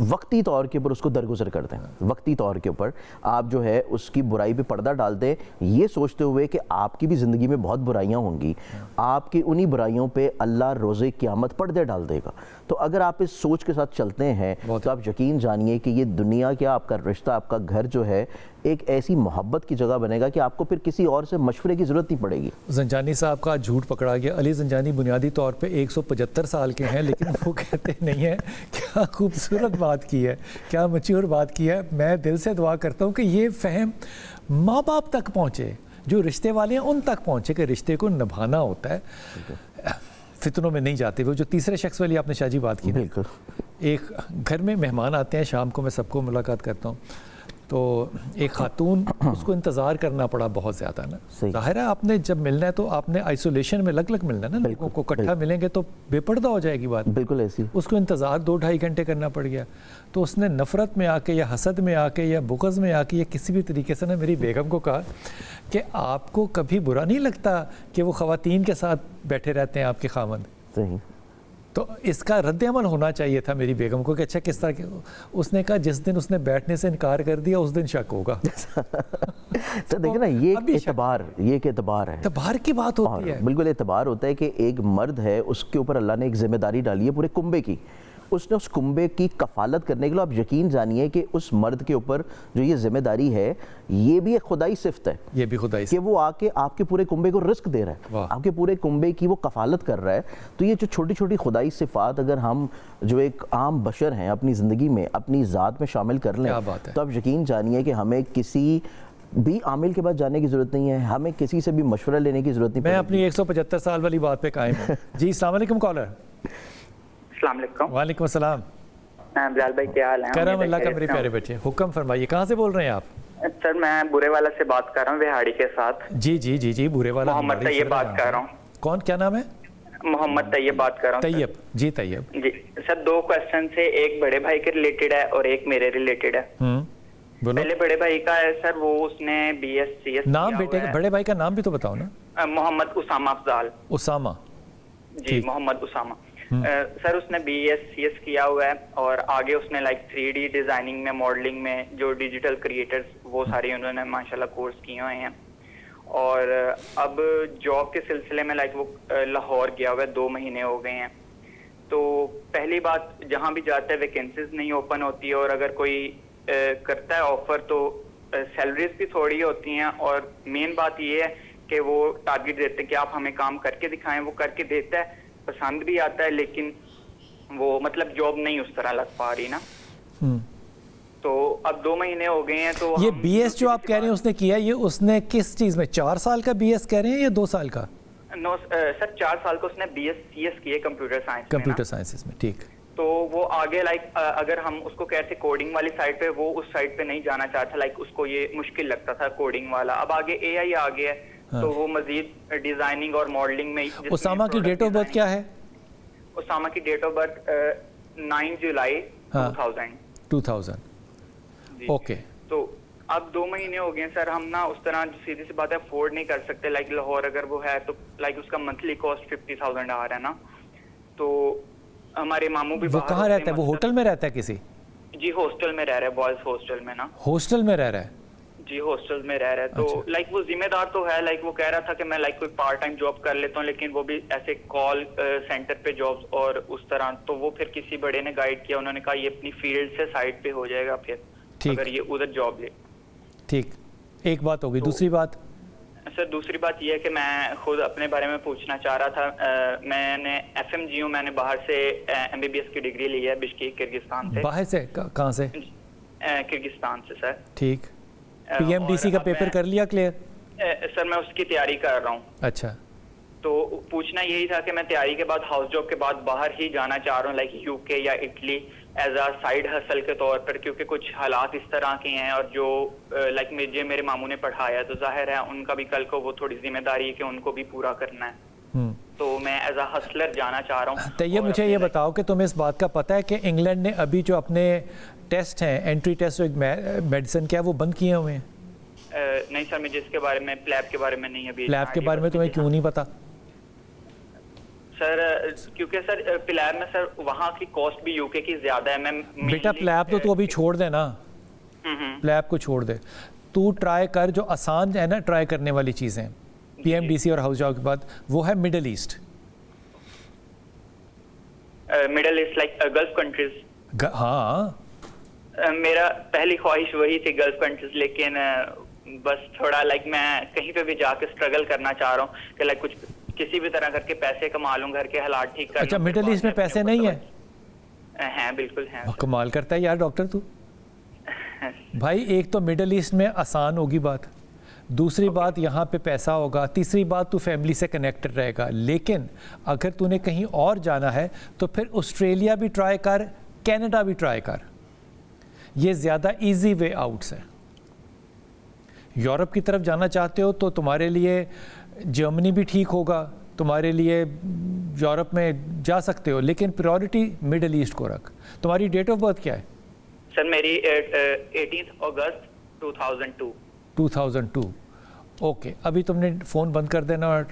وقتی طور کے اوپر اس کو درگزر کرتے ہیں، وقتی طور کے اوپر آپ جو ہے اس کی برائی پہ پردہ ڈال دیں یہ سوچتے ہوئے کہ آپ کی بھی زندگی میں بہت برائیاں ہوں گی، آپ کی انہی برائیوں پہ اللہ روز قیامت پردے ڈال دے گا. تو اگر آپ اس سوچ کے ساتھ چلتے ہیں تو آپ یقین جانیے کہ یہ دنیا کیا آپ کا رشتہ، آپ کا گھر جو ہے ایک ایسی محبت کی جگہ بنے گا کہ آپ کو پھر کسی اور سے مشورے کی ضرورت نہیں پڑے گی. زنجانی صاحب کا جھوٹ پکڑا گیا. علی زنجانی بنیادی طور پہ 175 سال کے ہیں لیکن وہ کہتے نہیں ہیں. کیا خوبصورت بات کی ہے، کیا میچور بات کی ہے. میں دل سے دعا کرتا ہوں کہ یہ فہم ماں باپ تک پہنچے، جو رشتے والے ہیں ان تک پہنچے کہ رشتے کو نبھانا ہوتا ہے، فتنوں میں نہیں جاتے. وہ جو تیسرے شخص والی آپ نے شاہ جی بات کی، بالکل ایک گھر میں مہمان آتے ہیں شام کو، میں سب کو ملاقات کرتا ہوں، تو ایک خاتون اس کو انتظار کرنا پڑا بہت زیادہ نا. ظاہر ہے آپ نے جب ملنا ہے تو آپ نے آئسولیشن میں الگ الگ ملنا ہے نا، لوگوں کو اکٹھا ملیں گے تو بے پردہ ہو جائے گی بات. بالکل ایسی اس کو انتظار 2-2.5 گھنٹے کرنا پڑ گیا. تو اس نے نفرت میں آ کے یا حسد میں آ کے یا بغض میں آ کے یا کسی بھی طریقے سے نا میری بیگم کو کہا کہ آپ کو کبھی برا نہیں لگتا کہ وہ خواتین کے ساتھ بیٹھے رہتے ہیں آپ کے خاوند. صحیح. تو اس کا رد عمل ہونا چاہیے تھا میری بیگم کو کہ اچھا کس طرح کے. اس نے کہا جس دن اس نے بیٹھنے سے انکار کر دیا اس دن شک ہوگا. تو دیکھیں نا یہ ایک اعتبار ہے، اعتبار کی بات ہوتی ہے. بالکل اعتبار ہوتا ہے کہ ایک مرد ہے اس کے اوپر اللہ نے ایک ذمہ داری ڈالی ہے پورے کنبے کی. اس نے اس کنبے کی کفالت کرنے کے لیے آپ یقین جانیے کہ اس مرد کے اوپر جو یہ ذمہ داری ہے یہ بھی ایک خدائی صفت ہے، یہ بھی خدائی کہ وہ آ کے آپ کے پورے کنبے کو رزق دے رہا ہے، آپ کے پورے کنبے کی وہ کفالت کر رہا ہے. تو یہ جو چھوٹی چھوٹی خدائی صفات اگر ہم جو ایک عام بشر ہیں اپنی زندگی میں اپنی ذات میں شامل کر لیں تو آپ یقین جانیے کہ ہمیں کسی بھی عامل کے بعد جانے کی ضرورت نہیں ہے، ہمیں کسی سے بھی مشورہ لینے کی ضرورت نہیں. میں اپنی 175 سال والی بات پہ قائم ہوں. جی السلام علیکم کالر. السلام علیکم. وعلیکم السلام. بلال بھائی کیا حال ہے؟ کرم اللہ کا میرے پیارے بچے. حکم فرمائیے. کہاں سے بول رہے ہیں آپ؟ سر میں برے والا سے بات کر رہا ہوں وہاڑی کے ساتھ. جی جی جی جی برے والا. محمد طیب بات کر رہا ہوں. کون، کیا نام ہے؟ محمد طیب بات کر رہا ہوں. طیب جی طیب جی سر 2 کوسچن ہے، ایک بڑے بھائی کے ریلیٹڈ ہے اور ایک میرے ریلیٹڈ ہے. پہلے بڑے بھائی کا ہے سر، وہ اس نے BSc نام بیٹے کا بڑے بھائی کا نام بھی تو بتاؤ نا. محمد اسامہ افضال. اسامہ جی محمد اسامہ. سر اس نے BSc کیا ہوا ہے اور آگے اس نے 3D ڈیزائننگ میں، ماڈلنگ میں، جو ڈیجیٹل کریٹرز وہ سارے انہوں نے ماشاءاللہ کورس کیے ہوئے ہیں. اور اب جاب کے سلسلے میں وہ لاہور گیا ہوا ہے، 2 مہینے ہو گئے ہیں. تو پہلی بات جہاں بھی جاتا ہے ویکینسیز نہیں اوپن ہوتی ہے، اور اگر کوئی کرتا ہے آفر تو سیلریز بھی تھوڑی ہوتی ہیں. اور مین بات یہ ہے کہ وہ ٹارگیٹ دیتے ہیں کہ آپ ہمیں کام کر کے دکھائیں. وہ کر کے دیتا ہے، پسند بھی آتا ہے، لیکن وہ مطلب جاب نہیں اس طرح لگ پا رہی نا. تو اب 2 مہینے ہو گئے ہیں. تو یہ BS جو آپ کہہ رہے ہیں اس نے کیا، یہ اس نے کس چیز میں 4 سال کا BS کہہ رہے ہیں یا 2 سال کا؟ نو سر 4 سال کا اس نے BSc کیے کمپیوٹر سائنسز میں. ٹھیک. تو وہ آگے اگر ہم اس کو کہتے کوڈنگ والی سائڈ پہ، وہ اس سائڈ پہ نہیں جانا چاہتا. اس کو یہ مشکل لگتا تھا کوڈنگ والا. اب آگے AI آ گیا ہے تو وہ مزید ڈیزائننگ اور ماڈلنگ میں. اسامہ کی ڈیٹ آف برتھ کیا ہے؟ اسامہ کی ڈیٹ آف برتھ 9 جولائی 2000. اوکے. تو اب 2 مہینے ہو گئے سر. ہم نا اس طرح سیدھی سی بات ہے افورڈ نہیں کر سکتے. لاہور اگر وہ ہے تو اس کا منتھلی کاسٹ 50,000 آ رہا ہے نا. تو ہمارے ماموں بھی. وہ کہاں رہتا ہے؟ وہ ہوٹل میں رہتا ہے کسی؟ جی ہاسٹل میں رہ رہا ہے، بوائز ہاسٹل میں نا. ہاسٹل میں رہ رہا ہے؟ جی ہاسٹل میں رہ رہا ہے. تو وہ ذمہ دار تو ہے. وہ کہہ رہا تھا کہ میں کوئی پارٹ ٹائم جاب کر لیتا ہوں، لیکن وہ بھی ایسے کال سینٹر پہ جابز اور اس طرح. تو وہ پھر کسی بڑے نے گائیڈ کیا، انہوں نے کہا یہ اپنی فیلڈ سے سائڈ پہ ہو جائے گا پھر اگر یہ ادھر جاب لے. ٹھیک. ایک بات ہوگی. دوسری بات سر دوسری بات یہ ہے کہ میں خود اپنے بارے میں پوچھنا چاہ رہا تھا. میں نے FMGO میں نے باہر سے MBBS کی ڈگری لی ہے بشکیک کرگستان سے. باہر سے کہاں سے؟ کرگستان سے سر. ٹھیک. PMDC کا پیپر کر لیا کلیئر؟ سر میں اس کی تیاری کر رہا ہوں. اچھا. تو پوچھنا یہی تھا کہ میں تیاری کے بعد ہاؤس جاب کے بعد باہر ہی جانا چاہ رہا ہوں لائک UK یا Italy as a side hassle کے طور پر, کیونکہ کچھ حالات اس طرح کے ہیں اور جو لائک مجھے میرے ماموں نے پڑھایا تو ظاہر ہے ان کا بھی کل کو وہ تھوڑی ذمہ داری ہے کہ ان کو بھی پورا کرنا ہے. تو میں ایز اے ہسلر جانا چاہ رہا ہوں. تو یہ مجھے یہ بتاؤ کہ تمہیں اس بات کا پتہ ہے کہ انگلینڈ نے ابھی جو اپنے ٹیسٹ ہیں انٹری ٹیسٹ میڈیسن کے وہ بند کیے ہوئے ہیں؟ نہیں سر مجھے اس کے بارے میں پلیب کے بارے میں نہیں. ابھی پلیب کے بارے میں تمہیں کیوں نہیں پتا؟ سر کیونکہ سر پلیب میں سر وہاں کی کاسٹ بھی UK کی زیادہ ہے. میں بیٹا پلیب تو ابھی چھوڑ دے نا, پلیب کو چھوڑ دے. تو ٹرائی کر جو آسان ہے نا ٹرائی کرنے والی چیزیں PMDC اور ہاؤس جاب کے بعد, وہ ہے middle east. Middle east like gulf countries. ہاں میرا پہلی خواہش وہی تھی گلف کنٹریز, لیکن بس تھوڑا لائک میں کہیں پہ بھی جا کے اسٹرگل کرنا چاہ رہا ہوں کہ لائک کچھ کسی بھی طرح کر کے پیسے کما لوں, گھر کے حالات ٹھیک کر لوں. اچھا مڈل ایسٹ میں پیسے نہیں ہیں؟ ہیں بالکل ہیں. کمال کرتا ہے یار ڈاکٹر تو. بھائی ایک تو مڈل ایسٹ میں آسان ہوگی بات, دوسری بات یہاں پہ پیسہ ہوگا, تیسری بات تو فیملی سے کنیکٹڈ رہے گا. لیکن اگر تو نے کہیں اور جانا ہے تو پھر آسٹریلیا بھی ٹرائی کر, کینیڈا بھی ٹرائی کر. یہ زیادہ ایزی وے آؤٹس ہیں. یورپ کی طرف جانا چاہتے ہو تو تمہارے لیے جرمنی بھی ٹھیک ہوگا, تمہارے لیے یورپ میں جا سکتے ہو, لیکن پریورٹی مڈل ایسٹ کو رکھ. تمہاری ڈیٹ آف برتھ کیا ہے؟ سر میری 18 اگست 2002. 2002. اوکے, ابھی تم نے فون بند کر دینا اور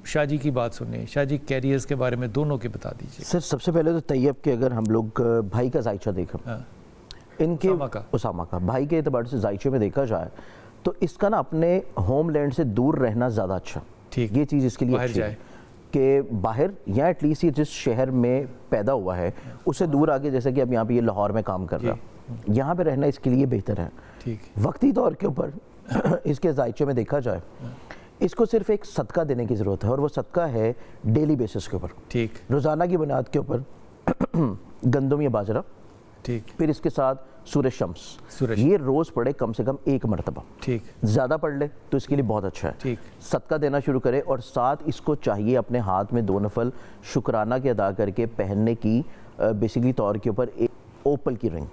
شاہ جی کی بات سننی ہے. شاہ جی کیریئرز کے بارے میں دونوں کی بتا دیجیے. سر سب سے پہلے تو طیب کے اگر ہم لوگ بھائی کا ذائچہ دیکھیں, ان کے اسامہ کا بھائی کے اعتبار سے ذائچے میں دیکھا جائے تو اس کا نا اپنے ہوم لینڈ سے دور رہنا زیادہ اچھا. یہ چیز اس کے لیے اچھی ہے کہ باہر یا ایٹ لیسٹ یہ جس شہر میں پیدا ہوا ہے اس سے دور آگے, جیسے کہ اب یہاں پہ یہ لاہور میں کام کر رہا ہے, یہاں پہ رہنا اس کے لیے بہتر ہے. وقتی طور کے اوپر اس کے ذائچے میں دیکھا جائے اس کو صرف ایک صدقہ دینے کی ضرورت ہے, اور وہ صدقہ ہے ڈیلی بیسس کے اوپر, روزانہ کی بنیاد کے اوپر گندم یا باجرہ, پھر اس کے ساتھ سورج شمس, یہ روز پڑھے کم سے کم 1 مرتبہ. زیادہ پڑھ لے تو اس کے لیے بہت اچھا ہے. صدقہ دینا شروع کرے, اور ساتھ اس کو چاہیے اپنے ہاتھ میں 2 نفل شکرانہ کے ادا کر کے پہننے کی بیسیکلی طور کے اوپر ایک اوپل کی رنگ.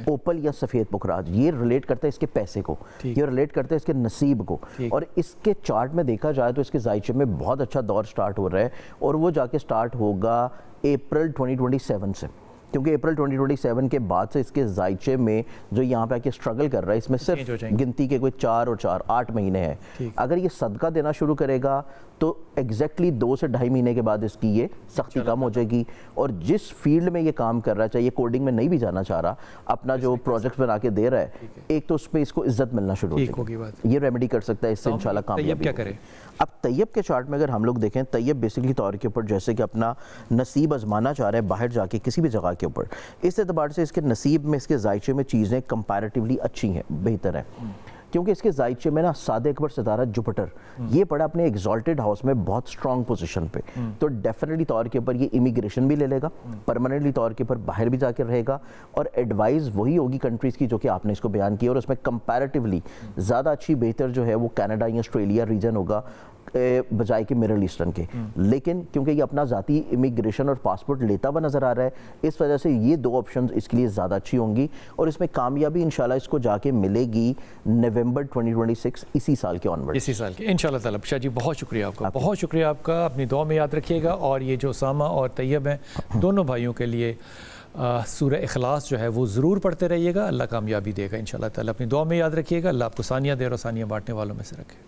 اوپل یا سفید پکراج, یہ ریلیٹ کرتا ہے اس کے پیسے کو, یہ ریلیٹ کرتا ہے اس کے نصیب کو. اور اس کے چارٹ میں دیکھا جائے تو اس کے ذائچے میں بہت اچھا دور سٹارٹ ہو رہا ہے, اور وہ جا کے سٹارٹ ہوگا اپریل 2027 سے, کیونکہ اپریل 2027 کے بعد سے اس کے ذائچے میں جو یہاں پہ آ کے اسٹرگل کر رہا ہے اس میں صرف گنتی کے کوئی 4 اور 4 8 مہینے ہیں. اگر یہ صدقہ دینا شروع کرے گا تو ایگزیکٹلی 2 سے 2.5 مہینے کے بعد اس کی یہ سختی کم ہو جائے گی. اور جس فیلڈ میں یہ کام کر رہا ہے, چاہے یہ کوڈنگ میں نہیں بھی جانا چاہ رہا, اپنا جو پروجیکٹ بنا کے دے رہا ہے, ایک تو اس پہ اس کو عزت ملنا شروع ہو جائے گی, یہ ریمیڈی کر سکتا ہے, اس سے انشاءاللہ کامیابی کیا کرے. اب طیب کے چارٹ میں اگر ہم لوگ دیکھیں, طیب بیسکلی طور کے اوپر جیسے کہ اپنا نصیب آزمانا چاہ رہے ہیں باہر جا کے کسی بھی جگہ کے اوپر, اس اعتبار سے اس کے نصیب میں اس کے ذائچے میں چیزیں کمپیریٹیولی اچھی ہیں, بہتر ہیں, کیونکہ اس کے ذائچے میں نا سادہ اکبر ستارہ جوپٹر یہ پڑا اپنے ایگزالٹڈ ہاؤس میں بہت سٹرونگ پوزیشن پہ. تو ڈیفینیٹلی طور کے اوپر یہ امیگریشن بھی لے لے گا, پرماننٹلی طور کے اوپر باہر بھی جا کے رہے گا, اور ایڈوائز وہی ہوگی کنٹریز کی جو کہ آپ نے اس کو بیان کی, اور اس میں کمپیریٹیولی زیادہ اچھی بہتر جو ہے وہ کینیڈا یا آسٹریلیا ریجن ہوگا بجائے کہ مڈل ایسٹرن کے. لیکن کیونکہ یہ اپنا ذاتی امیگریشن اور پاسپورٹ لیتا ہوا نظر آ رہا ہے, اس وجہ سے یہ 2 آپشنز اس کے لیے زیادہ اچھی ہوں گی, اور اس میں کامیابی انشاءاللہ اس کو جا کے ملے گی نومبر 2026 اسی سال کے آنورڈ, اسی سال کے انشاءاللہ تعالی. شاہ جی بہت شکریہ آپ کا, بہت شکریہ آپ کا, اپنی دعا میں یاد رکھیے گا. اور یہ جو اسامہ اور طیب ہیں دونوں بھائیوں کے لیے سورہ اخلاص جو ہے وہ ضرور پڑھتے رہیے گا, اللہ کامیابی دے گا انشاءاللہ تعالی. اپنی دعا میں یاد رکھیے گا, اللہ آپ کو ثانیہ دے اور ثانیہ بانٹنے والوں میں سے رکھے.